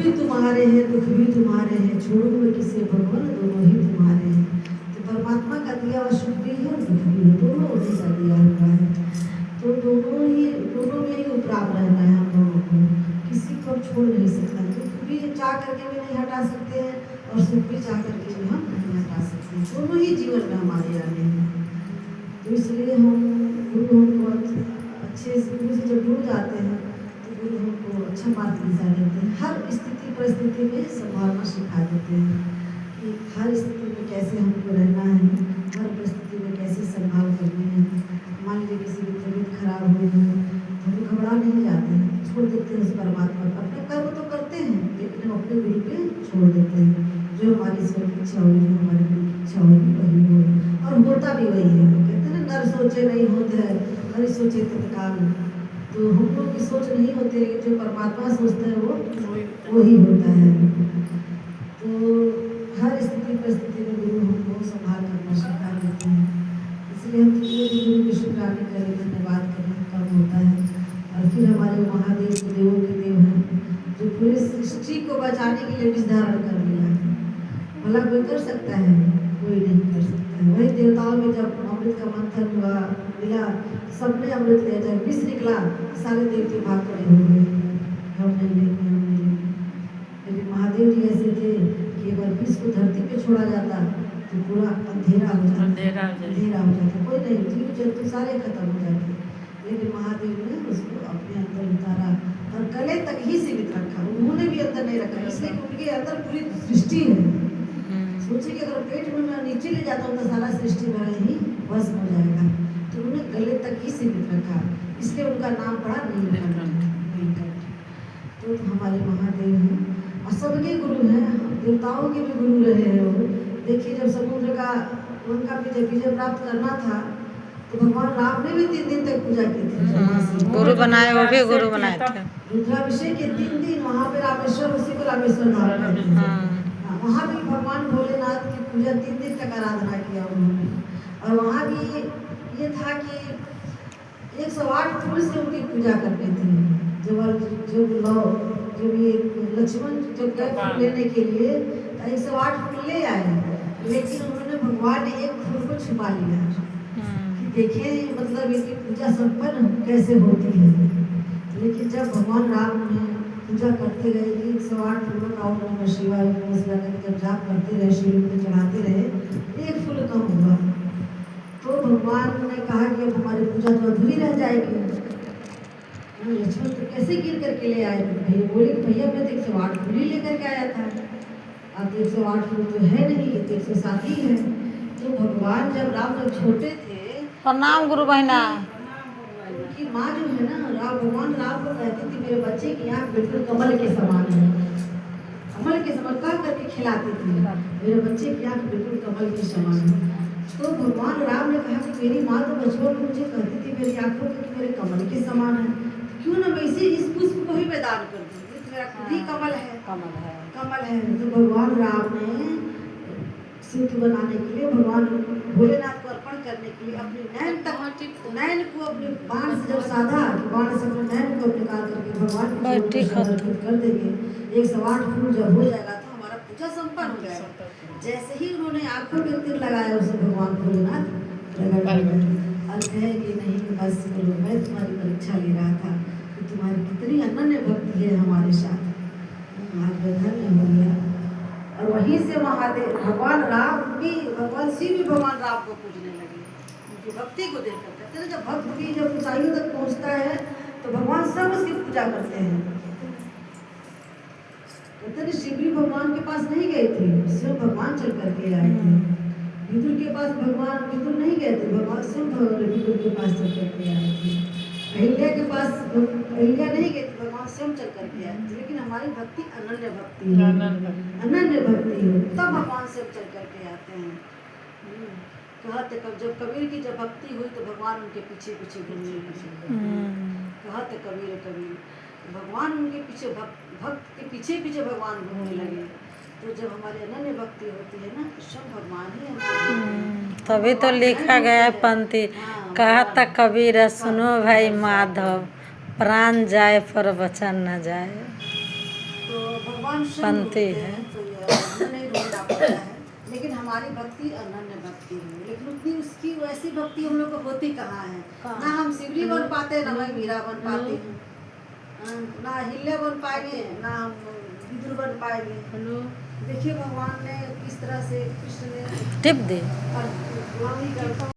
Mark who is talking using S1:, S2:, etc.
S1: भी तुम्हारे हैं, दुख भी तुम्हारे हैं, छोड़ूंगा किसे भगवान, दोनों ही तुम्हारे हैं। तो परमात्मा का दिया हुआ सुख भी है और दुख भी है, दोनों उन्हीं का दिया हुआ है। तो दोनों में ही उपराम रहना है हम लोगों को, किसी को छोड़ नहीं सकता। दुख भी चाह करके भी नहीं हटा सकते हैं और सुख भी चाह करके भी हम नहीं हटा सकते, दोनों ही जीवन में हमारे आने हैं। तो इसलिए हम गुरु हमको अच्छे से, गुरु से जब जुड़ जाते हैं तो गुरु हमको अच्छा मार्ग दिशा देते हैं, हर स्थिति परिस्थिति में संभालना सिखा देते हैं कि हर स्थिति में कैसे हमको रहना है, हर परिस्थिति में कैसे संभाल करनी है। मान लीजिए किसी की तबीयत खराब हो गई तो हम घबरा नहीं जाते हैं, छोड़ देते हैं उस परमात्मा को। अपने कर्म तो करते हैं लेकिन हम अपने गुरु पे छोड़ देते हैं, जो हमारी ईश्वर की इच्छा होगी, जो हमारी गुरु की इच्छा होगी वही हो, और होता भी वही है। कहते हैं नर सोचे नहीं होते है, हरि सोचे तत्काल। तो हम लोग की सोच नहीं होती, लेकिन जो परमात्मा सोचते हैं वो वही होता है। तो हर स्थिति परिस्थिति में गुरु हमको संभाल करना सिखा देते हैं, इसलिए हम गुरु की शुक्राने करें, धन्यवाद करें कम होता है। और फिर हमारे महादेव तो देवों के देव हैं, जो पूरी सृष्टि को बचाने के लिए विष धारण कर लिया है। भला कोई कर सकता है? कोई नहीं कर सकता है। वही देवताओं में जब अमृत का मंथन हुआ, मिला, सबने अमृत लिया, जब विष निकला सारे देवते भाग खड़े हो गए, हम नहीं लेंगे, हम नहीं लेंगे। लेकिन महादेव जी ऐसे थे कि अगर विष को धरती पे छोड़ा जाता तो पूरा अंधेरा हो जाता, अंधेरा हो जाता, कोई नहीं, जीव जंतु सारे खत्म हो जाते। लेकिन महादेव ने उसको अपने अंदर उतारा और गले तक ही सीमित रखा, उन्होंने भी अंदर नहीं रखा, इसलिए उनके अंदर पूरी सृष्टि है। सोचिए कि अगर पेट में मैं नीचे ले जाता हूँ तो सारा सृष्टि में ही भस्म हो जाएगा, तो उन्होंने गले तक ही सीमित रखा, इसलिए उनका नाम पड़ा नीलकंठ। तो हमारे महादेव हैं और सबके गुरु हैं, देवताओं के भी गुरु रहे हैं वो। देखिए जब समुद्र का लंका पे जब विजय प्राप्त करना था तो भगवान राम ने भी 3 दिन तक पूजा की थी,
S2: गुरु बनाए, वो भी गुरु बनाए थे।
S1: रुद्राभिषेक के 3 दिन वहाँ पे रामेश्वर, उसी को रामेश्वर धाम कहते हैं। वहाँ भी भगवान भोलेनाथ की पूजा 3 दिन तक आराधना किया उन्होंने। और वहाँ भी ये था कि 108 फूल से उनकी पूजा करते थे। जब ये लक्ष्मण जब गए फूल लेने के लिए तो 108 फूल ले आए, लेकिन उन्होंने भगवान ने एक फूल को छुपा लिया कि देखें मतलब इनकी पूजा संपन्न कैसे होती है। लेकिन जब भगवान राम ने पूजा करते रहे, 108 फूलों का उन्होंने शिवाय जब जाप करते रहे, शिवलिंग पे चढ़ाते रहे, एक फूल कम हुआ तो भगवान ने कहा कि अब हमारी पूजा तो अधूरी रह जाएगी। लक्ष्मण तो कैसे गिर करके ले आए थे? भैया बोले कि भैया मैं तो 108 फूल ही लेकर के आया था, अब 108 फूल तो है नहीं, ये तो 107 ही है। तो भगवान जब राम जब छोटे थे,
S2: प्रणाम गुरु बहना,
S1: उनकी माँ जो है ना, भगवान राम को कहती थी मेरे बच्चे की आँख बिल्कुल कमल के समान है, कमल के समान कह करके खिलाती थी, मेरे बच्चे की आँख बिल्कुल कमल के समान है। तो भगवान राम ने कहा कि मेरी माँ तो बचपन में मुझे कहती थी मेरी आँखों की मेरे कमल के समान है, क्यों ना मैं इस पुष्प को ही मैं दान कर दूँ, तो मेरा खुद ही कमल है, कमल है। तो भगवान राम ने सिद्ध बनाने के लिए, भगवान भोलेनाथ को अर्पण करने के लिए अपने नैन तक, नैन को अपने बाण से जब साधा, बाण से अपने नैन को निकाल करके भगवान को अर्पित कर देंगे, 108 फूल जब हो जाएगा तो हमारा पूजा संपन्न हो जाएगा। जैसे ही उन्होंने आंखों में तीर लगाया उसे भगवान भोलेनाथ अर्थ है कि नहीं, बस बोलो मैं तुम्हारी परीक्षा ले रहा था कि तुम्हारी कितनी अनन्य भक्ति है हमारे साथ, आज धन्य हो गया। और वहीं से महादेव भगवान राम भी, भगवान शिव भी भगवान राम को पूजने लगे, उनकी भक्ति को देख कर। कहते हैं जब भक्त की जब ऊंचाइयों तक पहुंचता है तो भगवान सब उसकी पूजा करते हैं। कहते हैं शिव भी भगवान के पास नहीं गए थे, स्वयं भगवान चल करके आए थे। विदुर के पास भगवान, विदुर नहीं गए थे, भगवान स्वयं विदुर के पास चल करके आए थे। अहिल्या के पास अहिल्या नहीं गए थे, भगवान स्वयं चल करके आए थे। लेकिन हमारी भक्ति अनन्य भक्ति है, अनन्य भक्ति है, तब भगवान स्वयं चल करके आते हैं। कहते जब कबीर की जब भक्ति हुई तो भगवान उनके पीछे पीछे घूमने लगे। कहते कबीर कबीर, भगवान उनके पीछे, भक्त के पीछे पीछे भगवान घूमने लगे। तो जब हमारी अनन्य भक्ति होती है ना तो सब भगवान ही हमारे,
S2: तभी तो लिखा गया है पंक्ति, कहता कबीर सुनो भाई माधव, प्राण जाए पर वचन न जाए।
S1: तो तो भगवान स्वयं
S2: पंथी
S1: ढूंढते
S2: है।
S1: हैं, तो ये नहीं ढूंढना पड़ता है। लेकिन हमारी भक्ति अनन्य भक्ति है, लेकिन उतनी उसकी वैसी भक्ति हम लोग को होती कहाँ है। ना हम शिवरी बन पाते, ना मैं मीरा बन पाती हूँ, ना हिल्ले बन पाएंगे, ना हम विदुर बन पाएंगे। देखिए भगवान ने किस तरह से कृष्ण ने
S2: टिप दे।
S1: गुलामी करता